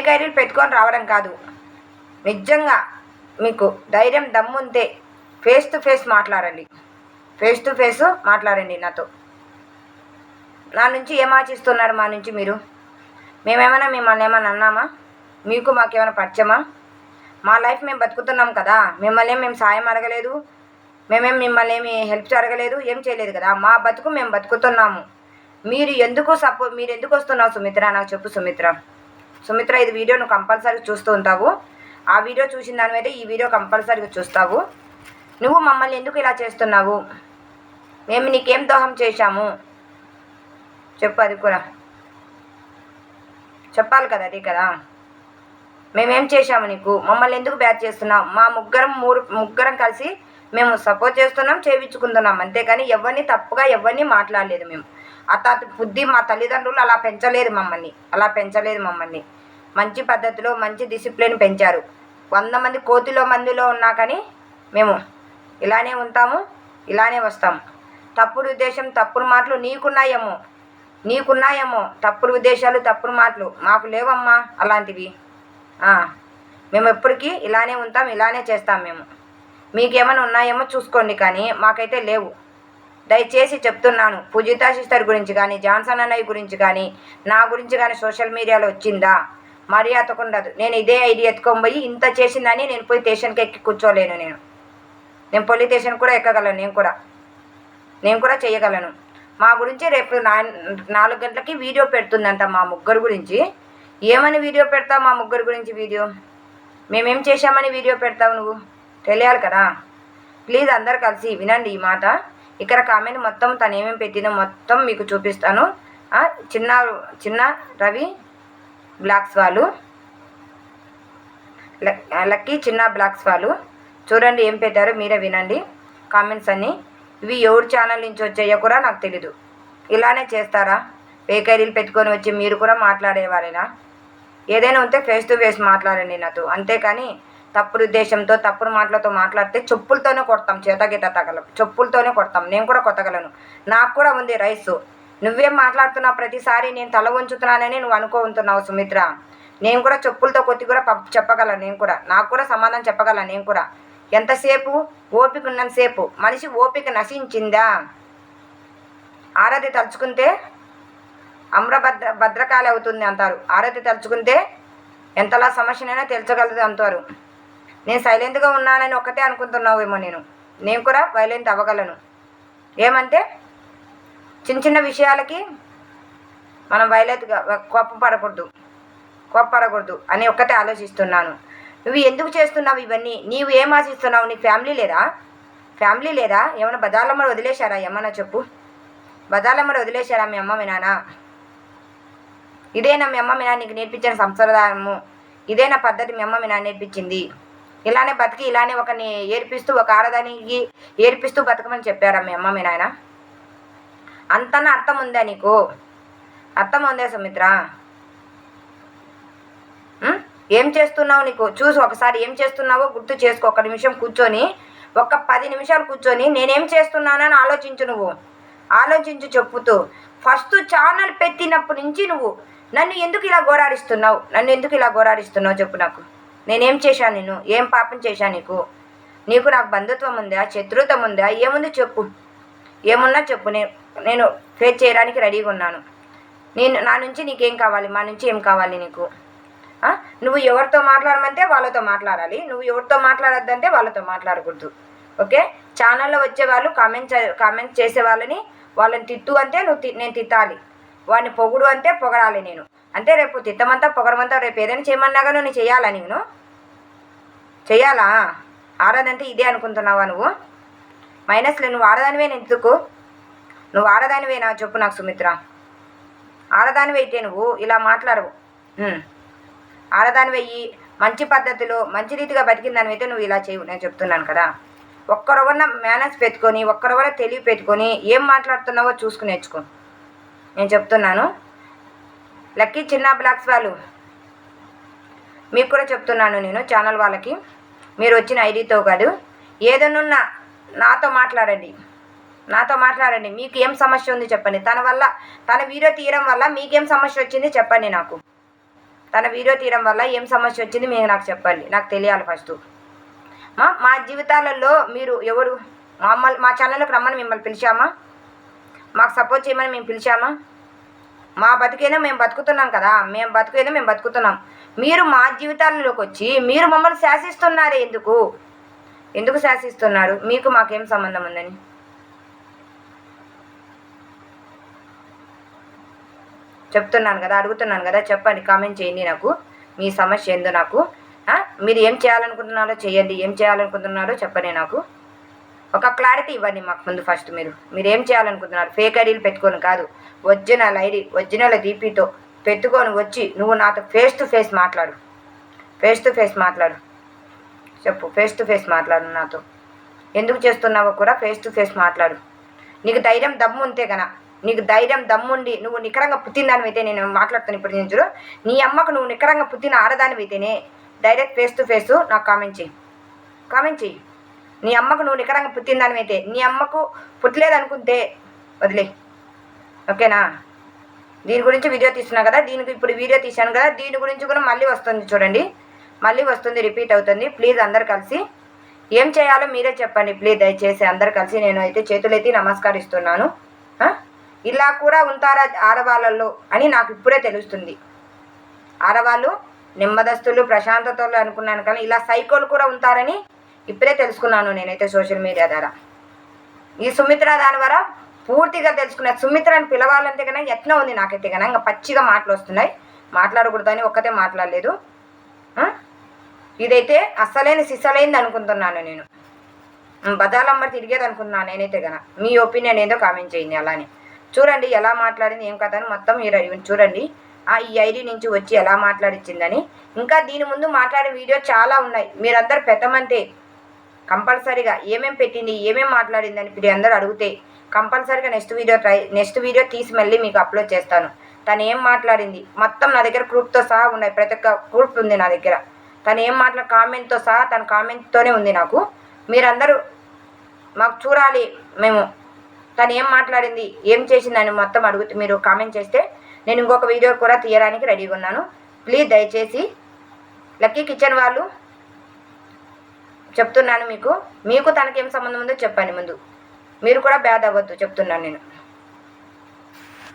Fake ఐడీలు పెట్టుకొని రావడం కాదు. నిజంగా మీకు ధైర్యం దమ్ముంటే ఫేస్ టు ఫేస్ మాట్లాడండి. ఫేస్ టు ఫేస్ మాట్లాడండి నాతో. నా నుంచి ఏం ఆశిస్తున్నారు? మా నుంచి మీరు మేమేమైనా మిమ్మల్ని ఏమైనా అన్నామా? మీకు మాకేమైనా పరిచయమా? మా లైఫ్ మేము బతుకుతున్నాం కదా. మిమ్మల్ని మేము సాయం అడగలేదు, మిమ్మల్ని ఏమి హెల్ప్ అడగలేదు, ఏం చేయలేదు కదా. మా బతుకు మేము బతుకుతున్నాము. మీరు ఎందుకు వస్తున్నావు సుమిత్ర? నాకు చెప్పు సుమిత్ర ఇది వీడియో నువ్వు కంపల్సరీ చూస్తూ ఉంటావు. ఆ వీడియో చూసిన దాని మీద ఈ వీడియో కంపల్సరీగా చూస్తావు. నువ్వు మమ్మల్ని ఎందుకు ఇలా చేస్తున్నావు? మేము నీకేం దోహం చేశాము చెప్పు. అది కూడా చెప్పాలి కదా. అది కదా మేమేం చేశాము నీకు? మమ్మల్ని ఎందుకు బ్యాచ్ చేస్తున్నావు? మా ముగ్గురం కలిసి మేము సపోర్ట్ చేస్తున్నాం, చేయించుకుంటున్నాం. అంతేకాని ఎవరిని తప్పుగా ఎవరిని మాట్లాడలేదు. మేము బుద్ధి మా తల్లిదండ్రులు అలా పెంచలేదు మమ్మల్ని. మంచి పద్ధతిలో మంచి డిసిప్లిన్ పెంచారు. 100 మంది మందిలో ఉన్నా కానీ మేము ఇలానే ఉంటాము, ఇలానే వస్తాము. తప్పుడు ఉద్దేశం, తప్పుడు మాటలు నీకున్నాయేమో తప్పుడు ఉద్దేశాలు, తప్పుడు మాటలు. మాకు లేవమ్మా అలాంటివి. మేము ఎప్పటికీ ఇలానే ఉంటాం, ఇలానే చేస్తాం. మేము మీకేమైనా ఉన్నాయేమో చూసుకోండి, కానీ మాకైతే లేవు. దయచేసి చెప్తున్నాను. పూజితా సిస్టర్ గురించి కానీ, జాన్సన్ అన్నయ్య గురించి కానీ, నా గురించి కానీ సోషల్ మీడియాలో వచ్చిందా? మర్యాదకు ఉండదు. నేను ఇదే ఐడియా ఎత్తుకొని పోయి ఇంత చేసిందని నేను పోయి స్టేషన్కి ఎక్కి కూర్చోలేను. నేను పోలీస్ స్టేషన్ కూడా ఎక్కగలను. నేను కూడా చేయగలను. మా గురించి రేపు 4 గంటలకి వీడియో పెడుతుందంట మా ముగ్గురు గురించి. ఏమని వీడియో పెడతావు మా ముగ్గురు గురించి? వీడియో మేమేం చేశామని వీడియో పెడతావు? నువ్వు తెలియాలి కదా. ప్లీజ్ అందరు కలిసి వినండి ఈ మాట. ఇక్కడ కామెంట్ మొత్తం తను ఏమేమి పెట్టిందో మొత్తం మీకు చూపిస్తాను. చిన్న రవి బ్లాక్స్ వాళ్ళు, లక్కీ చిన్న బ్లాక్స్ వాళ్ళు చూడండి ఏం పెట్టారో మీరే వినండి కామెంట్స్ అన్నీ. ఇవి ఎవరి ఛానల్ నుంచి వచ్చాయో కూడా నాకు తెలీదు. ఇలానే చేస్తారా? ఫేక్ ఐడీలు పెట్టుకొని వచ్చి మీరు కూడా మాట్లాడేవారేనా? ఏదైనా ఉంటే ఫేస్ టు ఫేస్ మాట్లాడండి నాతో. అంతేకాని తప్పుడు ఉద్దేశంతో తప్పుడు మాటలతో మాట్లాడితే చెప్పులతోనే కొడతాం, చేతగీత తగలం, చెప్పులతోనే కొడతాం. నేను కూడా కొట్టగలను, నాకు కూడా ఉంది రైసు. నువ్వేం మాట్లాడుతున్నావు? ప్రతిసారి నేను తల ఉంచుతున్నానని నువ్వు అనుకుంటున్నావు సుమిత్ర. నేను కూడా చెప్పులతో కొట్టి కూడా చెప్పగలను. నాకు కూడా సమాధానం చెప్పగలను. నేను కూడా ఎంతసేపు ఓపిక ఉన్నంతసేపు. మనిషి ఓపిక నశించిందా? ఆరతి తలుచుకుంటే భద్రకాళి అవుతుంది అంటారు. ఆరతి తలుచుకుంటే ఎంతలా సమస్యనైనా తెలుసగలదు అంటారు. నేను సైలెంట్గా ఉన్నానని ఒక్కటే అనుకుంటున్నావేమో. నేను కూడా వైలెంట్ అవ్వగలను. ఏమంటే చిన్న విషయాలకి మనం వైలెంట్గా కోప్పడకూడదు అని ఒక్కటే ఆలోచిస్తున్నాను. నువ్వు ఎందుకు చేస్తున్నావు ఇవన్నీ? నీవు ఏం ఆశిస్తున్నావు? నీకు ఫ్యామిలీ లేదా? ఏమైనా బదాలమ్మని వదిలేశారా? ఏమన్నా చెప్పు. బదాలమ్మని వదిలేశారా మీ అమ్మ మీ నాన్న? ఇదేనా మీ అమ్మ మీ నాన్న నీకు నేర్పించిన సంప్రదాయము? ఇదేనా పద్ధతి మీ అమ్మ మీ నాన్న నేర్పించింది? ఇలానే బతికి ఇలానే ఒకరిని ఏర్పిస్తూ, ఒక ఆడదానికి ఏర్పిస్తూ బతకమని చెప్పారా మీ అమ్మ మీ నాయన? అంతనా అర్థం ఉందా నీకు? అర్థం ఉందా సుమిత్ర? ఏం చేస్తున్నావు? నీకు చూసి ఒకసారి ఏం చేస్తున్నావో గుర్తు చేసుకో. 1 నిమిషం కూర్చొని, 10 నిమిషాలు కూర్చొని నేనేం చేస్తున్నానని ఆలోచించు చెప్పుతూ. ఫస్ట్ ఛానల్ పెట్టినప్పటి నుంచి నువ్వు నన్ను ఎందుకు ఇలా గోరాడిస్తున్నావు చెప్పు నాకు. నేనేం చేశాను? నేను ఏం పాపం చేశాను నీకు నాకు బంధుత్వం ఉందా? శత్రుత్వం ఉందా? ఏముంది చెప్పు. ఏమున్నా చెప్పు. నేను ఫేస్ చేయడానికి రెడీగా ఉన్నాను. నా నుంచి నీకేం కావాలి? మా నుంచి ఏం కావాలి నీకు? నువ్వు ఎవరితో మాట్లాడమంటే వాళ్ళతో మాట్లాడాలి. నువ్వు ఎవరితో మాట్లాడొద్దంటే వాళ్ళతో మాట్లాడకూడదు. ఓకే? ఛానల్లో వచ్చే వాళ్ళు కామెంట్ చేసే వాళ్ళని తిట్టు అంటే నేను తిట్టాలి. వాడిని పొగుడు అంటే పొగడాలి నేను. అంటే రేపు తిట్టమంతా పొగడమంతా రేపు ఏదైనా చేయమన్నాగా నేను చేయాలా? నేను చెయ్యాలా? ఆడదంటే ఇదే అనుకుంటున్నావా నువ్వు? మైనస్లే. నువ్వు ఆడదానివే ఎందుకు? నువ్వు ఆడదానివేనా చెప్పు నాకు సుమిత్ర. ఆడదానివైతే నువ్వు ఇలా మాట్లాడవు. ఆడదానివయ్యి మంచి పద్ధతిలో మంచి రీతిగా బతికిన దానివైతే నువ్వు ఇలా చేయవు. నేను చెప్తున్నాను కదా. ఒక్కరొవన్న మేనర్స్ పెట్టుకొని, ఒక్కరొవన్న తెలివి పెట్టుకొని ఏం మాట్లాడుతున్నావో చూసుకుని నేర్చుకో. నేను చెప్తున్నాను. లక్కీ చిన్న బ్లాక్స్ వాళ్ళు మీకు కూడా చెప్తున్నాను. నేను ఛానల్ వాళ్ళకి మీరు వచ్చిన ఐడితో కాదు, ఏదైనా నాతో మాట్లాడండి. మీకు ఏం సమస్య ఉంది చెప్పండి. తన వీడియో తీయడం వల్ల మీకేం సమస్య వచ్చింది చెప్పండి నాకు. తన వీడియో తీయడం వల్ల ఏం సమస్య వచ్చింది మీరు నాకు చెప్పండి, నాకు తెలియాలి ఫస్ట్. మా జీవితాలలో మీరు ఎవరు మా ఛానల్లోకి రమ్మని మిమ్మల్ని పిలిచామా? మాకు సపోర్ట్ చేయమని మేము పిలిచామా? మా బతికేదో మేము బతుకుతున్నాం కదా, మేము బతుకుతున్నాం. మీరు మా జీవితాలలోకి వచ్చి మీరు మమ్మల్ని శాసిస్తున్నారే ఎందుకు శాసిస్తున్నారు? మీకు మాకేం సంబంధం ఉందని చెప్తున్నాను కదా, అడుగుతున్నాను కదా, చెప్పండి, కామెంట్ చేయండి. నాకు మీ సమస్య ఏందో నాకు మీరు ఏం చేయాలనుకుంటున్నారో చేయండి, ఏం చేయాలనుకుంటున్నారో చెప్పండి. నాకు ఒక క్లారిటీ ఇవ్వండి మాకు ముందు. ఫస్ట్ మీరు ఏం చేయాలనుకుంటున్నారు? ఫేక్ ఐడీలు పెట్టుకొని కాదు, ఒరిజినల్ ఐడి ఒరిజినల్ డీపీతో పెట్టుకొని వచ్చి నువ్వు నాతో ఫేస్ టు ఫేస్ మాట్లాడు. చెప్పు, ఫేస్ టు ఫేస్ మాట్లాడు నాతో. ఎందుకు చేస్తున్నావో కూడా ఫేస్ టు ఫేస్ మాట్లాడు. నీకు ధైర్యం దమ్ము ఉంటే కనుక, నీకు ధైర్యం దమ్ముండి నువ్వు నికరంగా పుట్టిన దానివైతే, నేను మాట్లాడుతాను ఇప్పుడు నేను చూడు, నీ అమ్మకు నువ్వు నికరంగా పుట్టిన ఆడదానివైతేనే డైరెక్ట్ ఫేస్ టు ఫేస్ నాకు కామెంట్ చెయ్యి. నీ అమ్మకు నువ్వు నికరంగా పుట్టిన దానివైతే, నీ అమ్మకు పుట్టలేదనుకుంటే వదిలే, ఓకేనా? దీని గురించి వీడియో తీస్తున్నా కదా, ఇప్పుడు వీడియో తీశాను కదా, దీని గురించి కూడా మళ్ళీ వస్తుంది చూడండి, మళ్ళీ వస్తుంది, రిపీట్ అవుతుంది. ప్లీజ్ అందరు కలిసి ఏం చేయాలో మీరే చెప్పండి ప్లీజ్, దయచేసి అందరు కలిసి. నేను అయితే చేతులైతే నమస్కరిస్తున్నాను. ఇలా కూడా ఉంటారా ఆడవాళ్ళల్లో అని నాకు ఇప్పుడే తెలుస్తుంది. ఆడవాళ్ళు నెమ్మదస్తులు ప్రశాంతతలు అనుకున్నాను, కానీ ఇలా సైకోలు కూడా ఉంటారని ఇప్పుడే తెలుసుకున్నాను నేనైతే సోషల్ మీడియా ద్వారా. ఈ సుమిత్ర దాని ద్వారా పూర్తిగా తెలుసుకున్నాను. సుమిత్రని పిలవాలంటే కన్నా ఎట్లా ఉంది నాకైతే కన్నా, ఇంకా పచ్చిగా మాటలు వస్తున్నాయి, మాట్లాడకూడదని ఒక్కతే మాట్లాడలేదు. ఇదైతే అస్సలేని సిస్సలైంది అనుకుంటున్నాను నేను, బదాలంబర్ తిరిగేది అనుకుంటున్నాను నేనైతే కన్నా. మీ ఒపీనియన్ ఏదో కామెంట్ చేయండి. అలానే చూడండి ఎలా మాట్లాడింది, ఏం కథ అని మొత్తం మీరు చూడండి. ఈ ఐడి నుంచి వచ్చి ఎలా మాట్లాడిచ్చిందని. ఇంకా దీని ముందు మాట్లాడే వీడియో చాలా ఉన్నాయి, మీరందరూ పెట్టమంటే కంపల్సరీగా ఏమేం పెట్టింది, ఏమేం మాట్లాడిందని మీరు అందరూ అడిగితే కంపల్సరీగా నెక్స్ట్ వీడియో తీసి మళ్ళీ మీకు అప్లోడ్ చేస్తాను. తను ఏం మాట్లాడింది మొత్తం నా దగ్గర ప్రూఫ్తో సహా ఉన్నాయి, ప్రతి ఒక్క ప్రూఫ్ ఉంది నా దగ్గర. తను ఏం కామెంట్తో సహా, తన కామెంట్తోనే ఉంది నాకు. మీరందరూ మాకు చూడాలి, మేము తను ఏం మాట్లాడింది, ఏం చేసిందని మొత్తం అడుగుతూ మీరు కామెంట్ చేస్తే నేను ఇంకొక వీడియో కూడా తీయడానికి రెడీగా ఉన్నాను. ప్లీజ్ దయచేసి లక్కీ కిచెన్ వాళ్ళు చెప్తున్నాను, మీకు తనకేం సంబంధం ఉందో చెప్పండి ముందు. మీరు కూడా బ్యాడ్ అవ్వద్దు చెప్తున్నాను నేను.